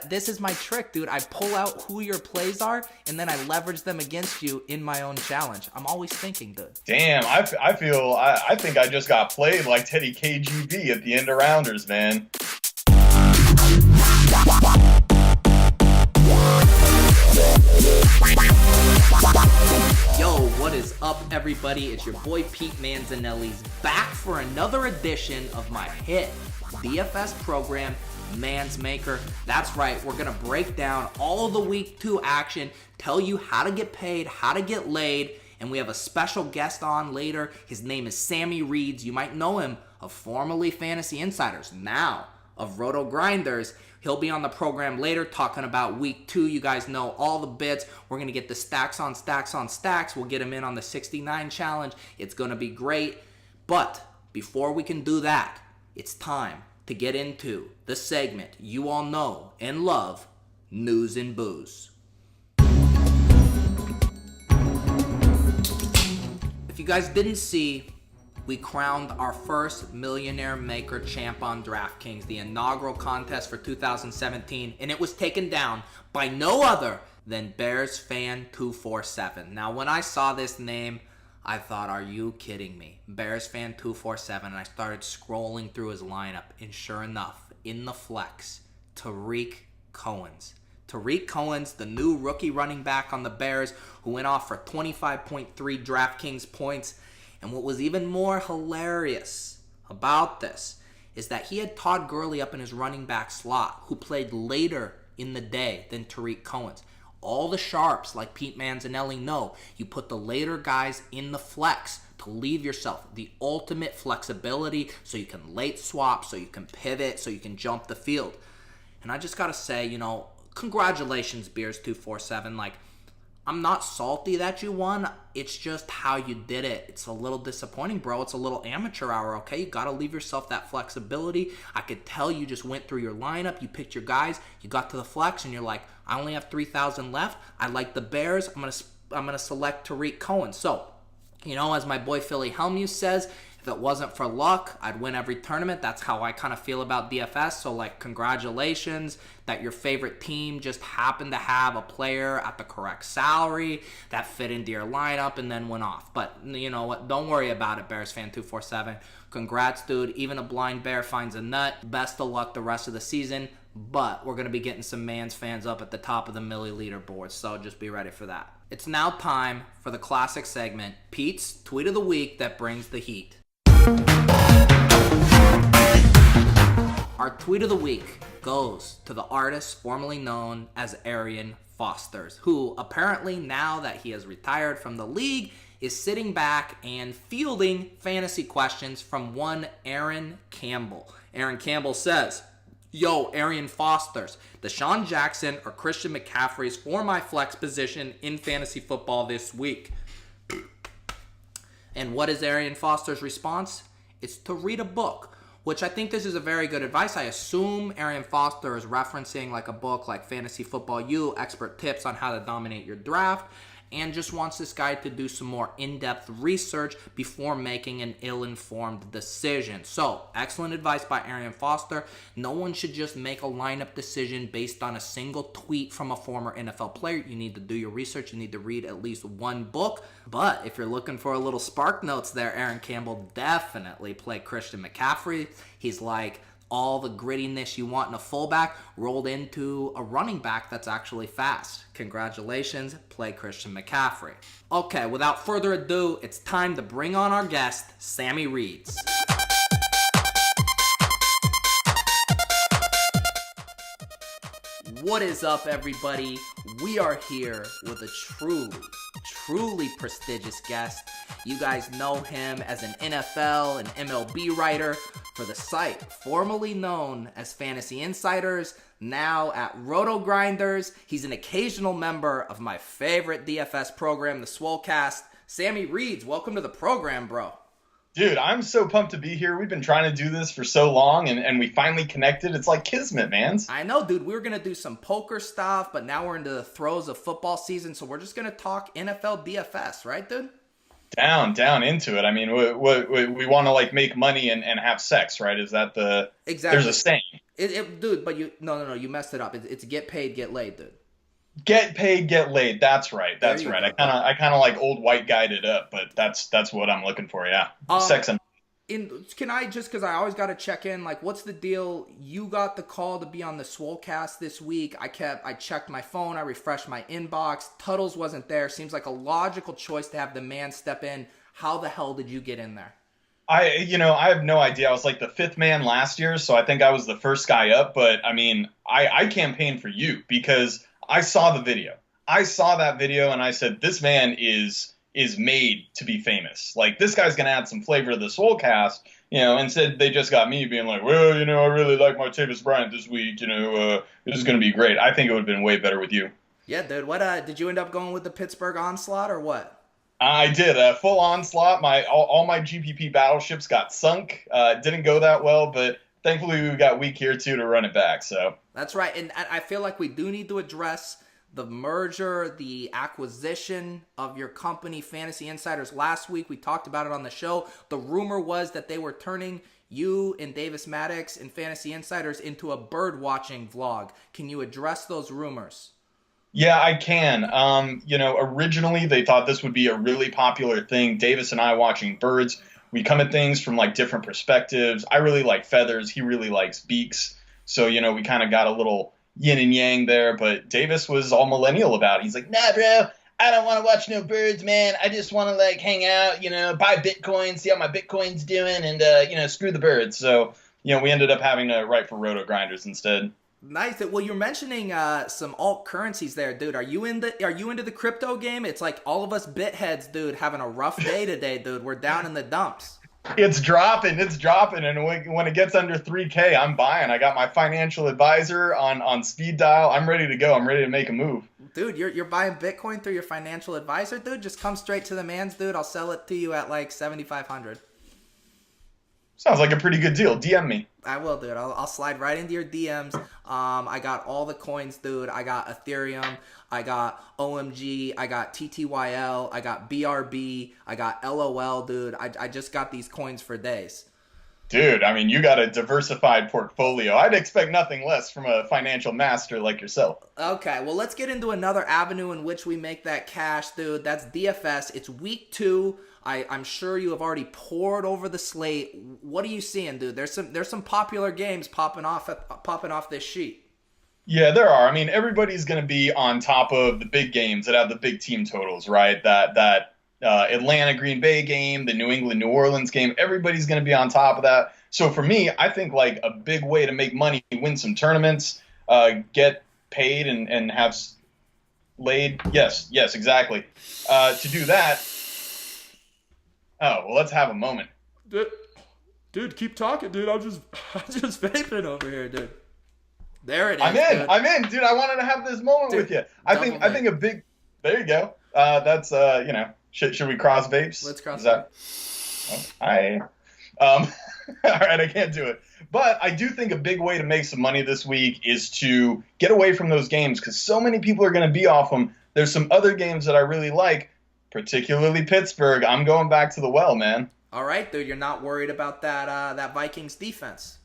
This is my trick, dude. I pull out who your plays are, and then I leverage them against you in my own challenge. I'm always thinking, dude. Damn, I think I just got played like Teddy KGB at the end of rounders, man. Yo, what is up, everybody? It's your boy Pete Manzanelli's back for another edition of my hit DFS program, ManzMaker. That's right, we're gonna break down all of the week 2 action, tell you how to get paid, how to get laid, and we have a special guest on later. His name is Sammy Reid. You might know him of formerly Fantasy Insiders, now of Roto Grinders. He'll be on the program later talking about week 2. You guys know all the bits. We're going to get the stacks on stacks on stacks. We'll get him in on the 69 challenge. It's going to be great. But before we can do that, it's time to get into the segment you all know and love, News and Booze. If you guys didn't see, we crowned our first Millionaire Maker champ on DraftKings, the inaugural contest for 2017, and it was taken down by no other than Bears Fan 247. Now, when I saw this name, I thought, are you kidding me? Bears Fan 247, and I started scrolling through his lineup, and sure enough, in the flex, Tariq Cohen's. Tariq Cohen's, the new rookie running back on the Bears, who went off for 25.3 DraftKings points. And what was even more hilarious about this is that he had Todd Gurley up in his running back slot, who played later in the day than Tariq Cohen's. All the sharps like Pete Manzanelli know you put the later guys in the flex to leave yourself the ultimate flexibility so you can late swap, so you can pivot, so you can jump the field. And I just got to say, congratulations, Beers 247. I'm not salty that you won. It's just how you did it. It's a little disappointing, bro. It's a little amateur hour, okay? You got to leave yourself that flexibility. I could tell you just went through your lineup. You picked your guys. You got to the flex, and you're like, I only have 3,000 left. I like the Bears. I'm gonna select Tariq Cohen. So, as my boy Philly Helmuth says, if it wasn't for luck, I'd win every tournament. That's how I kind of feel about DFS. So, congratulations that your favorite team just happened to have a player at the correct salary that fit into your lineup and then went off. But you know what? Don't worry about it, Bears Fan 247. Congrats, dude. Even a blind bear finds a nut. Best of luck the rest of the season. But we're going to be getting some Manz fans up at the top of the milliliter board, so just be ready for that. It's now time for the classic segment, Pete's Tweet of the Week that brings the heat. Our tweet of the week goes to the artist formerly known as Arian Fosters, who apparently, now that he has retired from the league, is sitting back and fielding fantasy questions from one Aaron Campbell. Aaron Campbell says, "Yo, Arian Fosters, Deshaun Jackson or Christian McCaffrey's for my flex position in fantasy football this week." And what is Arian Foster's response? It's to read a book, which I think this is a very good advice. I assume Arian Foster is referencing a book like Fantasy Football U, Expert Tips on How to Dominate Your Draft, and just wants this guy to do some more in-depth research before making an ill-informed decision. So, excellent advice by Arian Foster. No one should just make a lineup decision based on a single tweet from a former NFL player. You need to do your research. You need to read at least one book. But if you're looking for a little spark notes there, Aaron Campbell, definitely play Christian McCaffrey. He's like all the grittiness you want in a fullback rolled into a running back that's actually fast. Congratulations, play Christian McCaffrey. Okay, without further ado, it's time to bring on our guest, Sammy Reid. What is up, everybody? We are here with a truly prestigious guest. You guys know him as an NFL and MLB writer for the site formerly known as Fantasy Insiders, now at Roto Grinders. He's an occasional member of my favorite DFS program, the Swolecast. Sammy Reid, welcome to the program, bro. Dude, I'm so pumped to be here. We've been trying to do this for so long, and we finally connected. It's like kismet, man. I know, dude. We were going to do some poker stuff, but now we're into the throes of football season, so we're just going to talk NFL DFS, right, dude? Down into it. I mean, we want to make money and have sex, right? Is that the... Exactly. There's a saying. Dude, but no, you messed it up. It's get paid, get laid, dude. Get paid, get laid. That's right. That's right. Go. I kind of like old white guide it up, but that's what I'm looking for. Yeah, sex and. Can I just, because I always got to check in, like, what's the deal? You got the call to be on the Swolecast this week. I checked my phone. I refreshed my inbox. Tuttles wasn't there. Seems like a logical choice to have the man step in. How the hell did you get in there? I have no idea. I was like the fifth man last year, so I think I was the first guy up. But I mean, I campaigned for you because I saw the video. I saw that video and I said, this man is made to be famous. Like, this guy's going to add some flavor to the Swolecast, instead they just got me being like, well, I really like Martavis Bryant this week, this is going to be great. I think it would have been way better with you. Yeah, dude. What, did you end up going with the Pittsburgh onslaught or what? I did a full onslaught. All my GPP battleships got sunk. Didn't go that well, but thankfully we got week here too to run it back. So that's right, and I feel like we do need to address the merger, the acquisition of your company, Fantasy Insiders. Last week we talked about it on the show. The rumor was that they were turning you and Davis Maddox and Fantasy Insiders into a bird watching vlog. Can you address those rumors? Yeah, I can. Originally they thought this would be a really popular thing. Davis and I watching birds. We come at things from like different perspectives. I really like feathers. He really likes beaks. So, we kind of got a little yin and yang there. But Davis was all millennial about it. He's like, nah, bro, I don't want to watch no birds, man. I just want to like hang out, buy Bitcoin, see how my Bitcoin's doing, and, screw the birds. So, we ended up having to write for Roto Grinders instead. Nice. Well, you're mentioning some alt currencies there, dude. Are you into the crypto game? It's like all of us bitheads, dude, having a rough day today, dude. We're down in the dumps. It's dropping, and when it gets under 3K, I'm buying. I got my financial advisor on speed dial. I'm ready to go. I'm ready to make a move. Dude, you're buying Bitcoin through your financial advisor, dude? Just come straight to the Manz, dude. I'll sell it to you at like 7,500. Sounds like a pretty good deal. DM me. I will, dude. I'll slide right into your DMs. I got all the coins, dude. I got Ethereum. I got OMG. I got TTYL. I got BRB. I got LOL, dude. I just got these coins for days. Dude, I mean, you got a diversified portfolio. I'd expect nothing less from a financial master like yourself. Okay, well, let's get into another avenue in which we make that cash, dude. That's DFS. It's week 2. I'm sure you have already poured over the slate. What are you seeing, dude? There's some popular games popping off this sheet. Yeah, there are. I mean, everybody's going to be on top of the big games that have the big team totals, right? That Atlanta Green Bay game, the New England New Orleans game. Everybody's going to be on top of that. So for me, I think like a big way to make money, win some tournaments, get paid, and have laid. Yes, exactly. To do that. Oh, well, let's have a moment. Dude, keep talking, dude. I'm just vaping over here, dude. There it is. I'm in, dude. I wanted to have this moment with you. I think a big. There you go. That's Should we cross vapes? Let's cross. All right, I can't do it. But I do think a big way to make some money this week is to get away from those games because so many people are going to be off them. There's some other games that I really like. Particularly Pittsburgh. I'm going back to the well, man. All right, dude. You're not worried about that Vikings defense?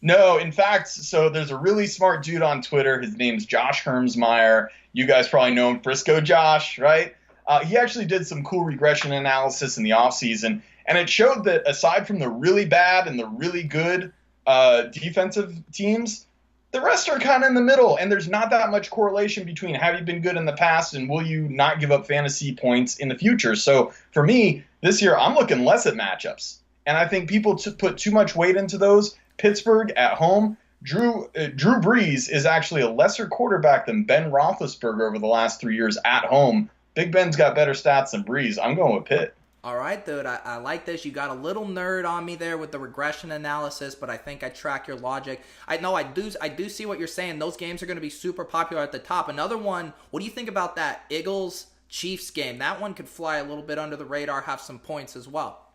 No, in fact, so there's a really smart dude on Twitter. His name's Josh Hermsmeyer. You guys probably know him, Frisco Josh, right? He actually did some cool regression analysis in the offseason, and it showed that aside from the really bad and the really good defensive teams, the rest are kind of in the middle, and there's not that much correlation between have you been good in the past and will you not give up fantasy points in the future. So for me, this year, I'm looking less at matchups, and I think people put too much weight into those. Pittsburgh at home, Drew Brees is actually a lesser quarterback than Ben Roethlisberger over the last 3 years at home. Big Ben's got better stats than Brees. I'm going with Pitt. All right, dude. I like this. You got a little nerd on me there with the regression analysis, but I think I track your logic. I do see what you're saying. Those games are going to be super popular at the top. Another one, what do you think about that Eagles-Chiefs game? That one could fly a little bit under the radar, have some points as well.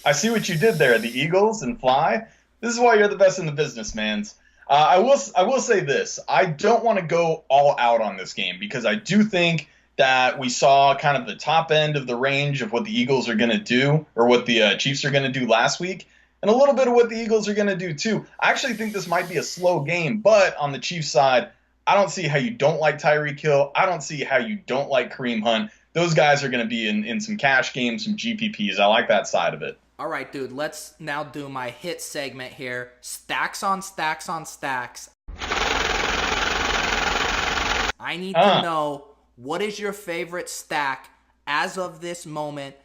I see what you did there. The Eagles and fly. This is why you're the best in the business, Manz. I will say this. I don't want to go all out on this game because I do think that we saw kind of the top end of the range of what the Eagles are going to do or what the Chiefs are going to do last week. and a little bit of what the Eagles are going to do too. I actually think this might be a slow game, but on the Chiefs side, I don't see how you don't like Tyreek Hill. I don't see how you don't like Kareem Hunt. Those guys are going to be in some cash games, some GPPs. I like that side of it. All right, dude, let's now do my hit segment here. Stacks on stacks on stacks. I need to know, what is your favorite stack as of this moment?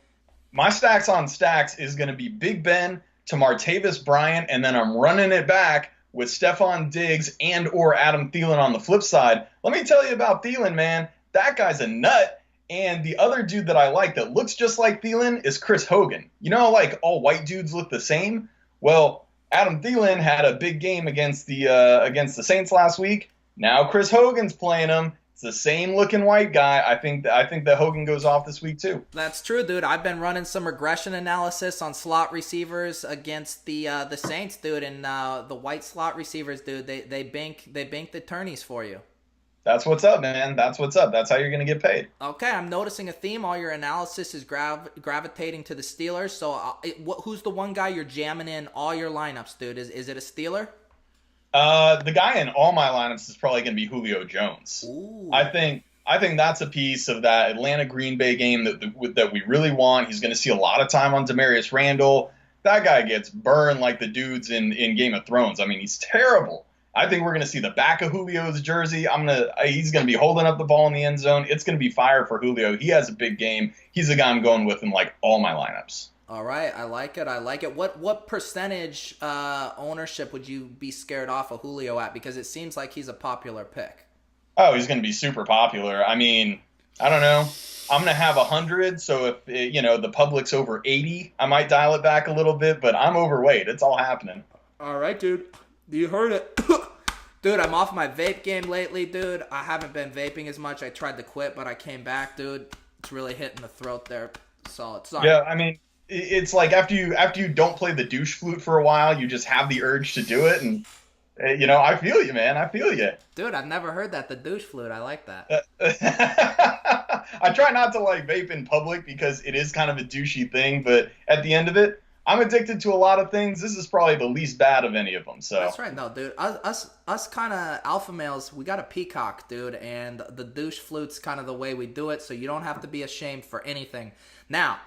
My stacks on stacks is going to be Big Ben to Martavis Bryant, and then I'm running it back with Stephon Diggs and or Adam Thielen on the flip side. Let me tell you about Thielen, man. That guy's a nut. And the other dude that I like that looks just like Thielen is Chris Hogan. You know, like all white dudes look the same? Well, Adam Thielen had a big game against the Saints last week. Now Chris Hogan's playing him. It's the same looking white guy. I think that Hogan goes off this week too. That's true, dude. I've been running some regression analysis on slot receivers against the Saints, dude, and the white slot receivers, dude. They bank the tourneys for you. That's what's up, man. That's what's up. That's how you're going to get paid. Okay, I'm noticing a theme. All your analysis is gravitating to the Steelers. So who's the one guy you're jamming in all your lineups, dude? Is it a Steeler? The guy in all my lineups is probably going to be Julio Jones. Ooh. I think that's a piece of that Atlanta Green Bay game that we really want. He's going to see a lot of time on Demarius Randall. That guy gets burned like the dudes in Game of Thrones. I mean, he's terrible. I think we're going to see the back of Julio's jersey. He's going to be holding up the ball in the end zone. It's going to be fire for Julio. He has a big game. He's the guy I'm going with in like all my lineups. All right, I like it. What percentage ownership would you be scared off of Julio at? Because it seems like he's a popular pick. Oh, he's going to be super popular. I mean, I don't know. I'm going to have 100, so if the public's over 80, I might dial it back a little bit, but I'm overweight. It's all happening. All right, dude. You heard it. Dude, I'm off my vape game lately, dude. I haven't been vaping as much. I tried to quit, but I came back, dude. It's really hitting the throat there. So it's sorry. Yeah, I mean, it's like after you don't play the douche flute for a while, you just have the urge to do it, and I feel you, man. I feel you. Dude, I've never heard that, the douche flute. I like that. I try not to like vape in public because it is kind of a douchey thing, but at the end of it, I'm addicted to a lot of things. This is probably the least bad of any of them. So that's right. No, dude, us kind of alpha males, we got a peacock, dude, and the douche flute's kind of the way we do it, so you don't have to be ashamed for anything. Now,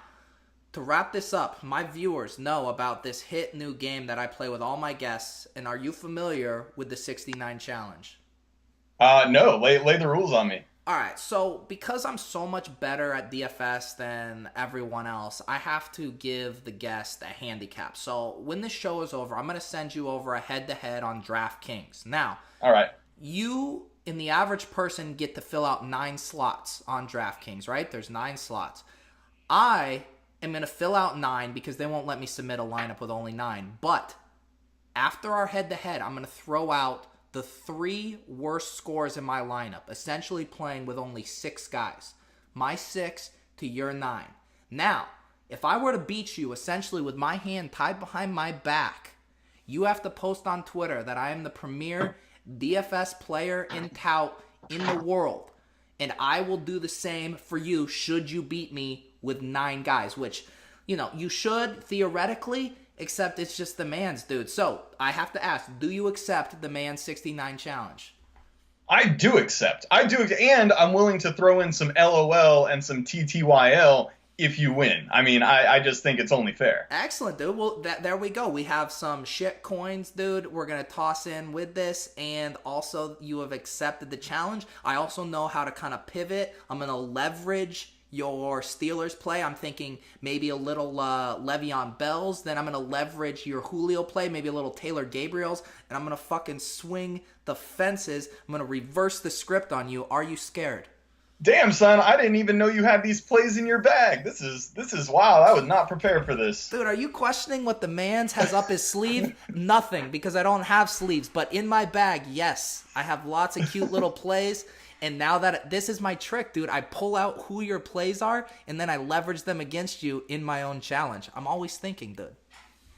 to wrap this up, my viewers know about this hit new game that I play with all my guests, and are you familiar with the 69 challenge? No, lay the rules on me. All right, so because I'm so much better at DFS than everyone else, I have to give the guest a handicap. So when this show is over, I'm going to send you over a head-to-head on DraftKings. Now, all right, you and the average person get to fill out 9 slots on DraftKings, right? There's 9 slots. I am going to fill out 9 because they won't let me submit a lineup with only 9. But after our head-to-head, I'm going to throw out the 3 worst scores in my lineup, essentially playing with only 6 guys. My 6 to your 9. Now, if I were to beat you essentially with my hand tied behind my back, you have to post on Twitter that I am the premier DFS player and tout in the world. And I will do the same for you should you beat me with 9 guys, which, you should theoretically, except it's just the Manz, dude. So I have to ask, do you accept the Manz 69 challenge? I do accept. And I'm willing to throw in some LOL and some TTYL if you win. I mean, I just think it's only fair. Excellent, dude. Well, there we go. We have some shit coins, dude, we're going to toss in with this. And also, you have accepted the challenge. I also know how to kind of pivot. I'm going to leverage your Steelers play. I'm thinking maybe a little Le'Veon Bell's. Then I'm going to leverage your Julio play, maybe a little Taylor Gabriel's. And I'm going to fucking swing the fences. I'm going to reverse the script on you. Are you scared? Damn, son, I didn't even know you had these plays in your bag. This is wild. I was not prepared for this. Dude, are you questioning what the Manz has up his sleeve? Nothing, because I don't have sleeves. But in my bag, yes, I have lots of cute little plays. And now that this is my trick, dude, I pull out who your plays are, and then I leverage them against you in my own challenge. I'm always thinking, dude.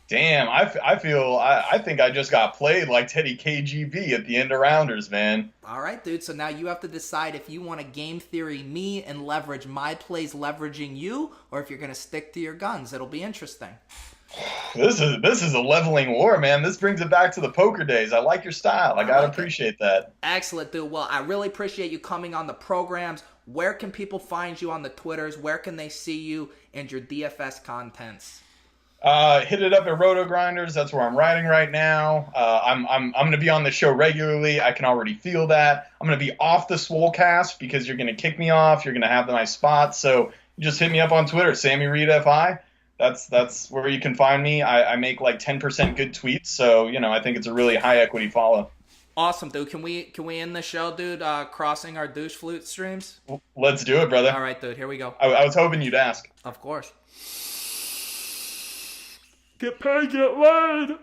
Damn, I think I just got played like Teddy KGB at the end of rounders, man. All right, dude. So now you have to decide if you want to game theory me and leverage my plays leveraging you, or if you're going to stick to your guns. It'll be interesting. This is a leveling war, man. This brings it back to the poker days. I like your style. I gotta appreciate that. Excellent, dude. Well, I really appreciate you coming on the programs. Where can people find you on the Twitters? Where can they see you and your DFS contents? Hit it up at Roto Grinders. That's where I'm writing right now. I'm going to be on the show regularly. I can already feel that. I'm going to be off the Swolecast because you're going to kick me off. You're going to have my spots. So you just hit me up on Twitter, Sammy Reid FI. That's where you can find me. I make like 10% good tweets. So, I think it's a really high equity follow. Awesome, dude. Can we end the show, dude, crossing our Douche Flute streams? Let's do it, brother. All right, dude. Here we go. I was hoping you'd ask. Of course. Get paid, get laid.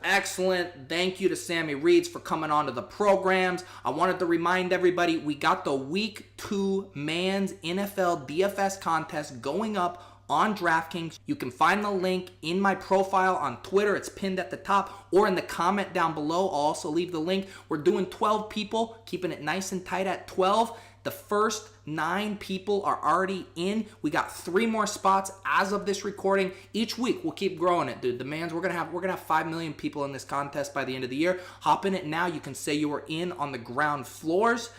Excellent. Thank you to Sammy Reid for coming on to the programs. I wanted to remind everybody we got the Week 2 Manz NFL DFS contest going up on DraftKings. You can find the link in my profile on Twitter. It's pinned at the top or in the comment down below. I'll also leave the link. We're doing 12 people, keeping it nice and tight at 12. The first 9 people are already in. We got 3 more spots as of this recording. Each week we'll keep growing it, dude. The Manz, we're gonna have 5 million people in this contest by the end of the year. Hop in it now. You can say you were in on the ground floors.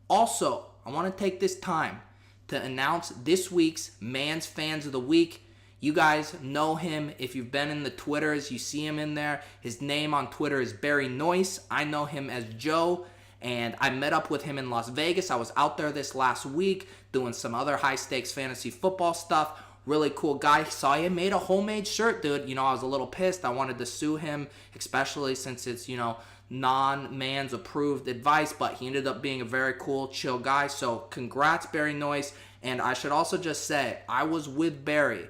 Also, I want to take this time to announce this week's Manz Fans of the Week. You guys know him. If you've been in the Twitters, you see him in there. His name on Twitter is Barry Noyce. I know him as Joe. And I met up with him in Las Vegas. I was out there this last week doing some other high-stakes fantasy football stuff. Really cool guy. Saw he made a homemade shirt, dude. I was a little pissed. I wanted to sue him, especially since it's, non-Manz approved advice. But he ended up being a very cool, chill guy. So congrats, Barry Noyce. And I should also just say, I was with Barry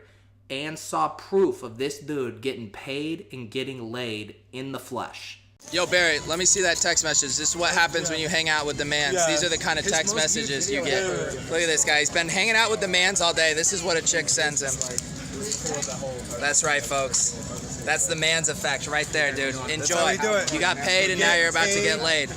and saw proof of this dude getting paid and getting laid in the flesh. Yo, Barry, let me see that text message. This is what happens when you hang out with the Manz. Yeah. These are the kind of text messages you get. Look at this guy. He's been hanging out with the Manz all day. This is what a chick sends him. That's right, folks. That's the Manz effect right there, dude. Enjoy. You got paid and now you're about to get laid.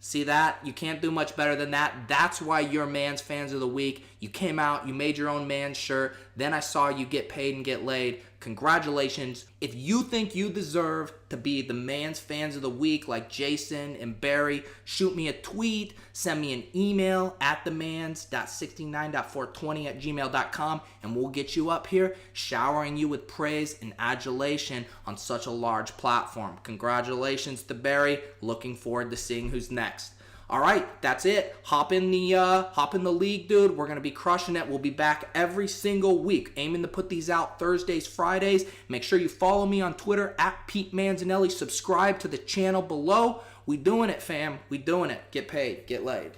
See that? You can't do much better than that. That's why you're Manz Fans of the Week. You came out, you made your own Manz shirt. Then I saw you get paid and get laid. Congratulations. If you think you deserve to be the Manz Fans of the Week like Jason and Barry, shoot me a tweet, send me an email at themanz.69.420@gmail.com, and we'll get you up here showering you with praise and adulation on such a large platform. Congratulations to Barry. Looking forward to seeing who's next. All right, that's it. Hop in the league, dude. We're gonna be crushing it. We'll be back every single week, aiming to put these out Thursdays, Fridays. Make sure you follow me on Twitter at Pete Manzanelli. Subscribe to the channel below. We doing it, fam. We doing it. Get paid, get laid.